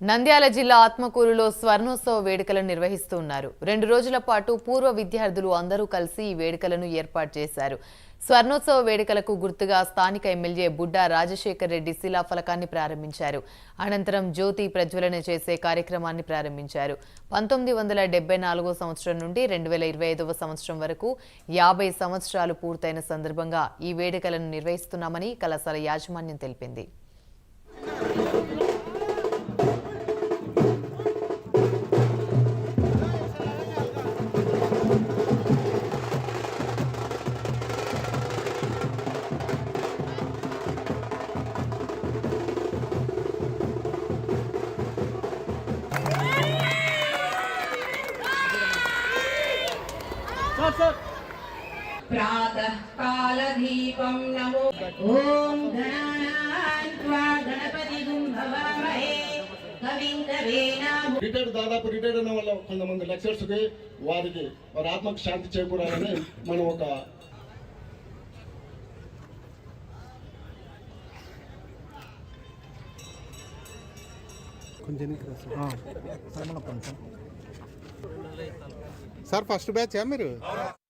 నంద్యాల జిల్లా ఆత్మకూరులో స్వర్ణోత్సవ వేడుకలను నిర్వహిస్తున్నారు. 2 రోజుల పాటు పూర్వ విద్యార్థులు అందరూ కలిసి ఈ వేడుకలను ఏర్పాటు చేశారు. స్వర్ణోత్సవ వేడుకలకు గుర్తుగా స్థానిక ఎమ్మెల్యే బుడ్డా రాజశేఖర్ రెడ్డి శిలాఫలకాన్ని ప్రారంభించారు. అనంతరం జ్యోతి ప్రజ్వలన చేసే కార్యక్రమాన్ని ప్రారంభించారు. 1974 సంవత్సరం నుండి 2025 సంవత్సరం వరకు 50 సంవత్సరాలు పూర్తయిన సందర్భంగా ఈ వేడుకలను నిర్వహిస్తున్నామని కళాశాల యాజమాన్యం తెలిపింది. प्रातः कालदीपं नमो ॐ गणानान्त्वा गणपतिगुं भवामहे कविं कवीनाम् రిటైర్డ్ అయిన వాళ్ళ కొంతమంది లెక్చరర్స్కి వారి ఆత్మకు శాంతి చేకూరాలని మనం ఒక సార్ ఫస్ట్ బ్యాచ్ మీరు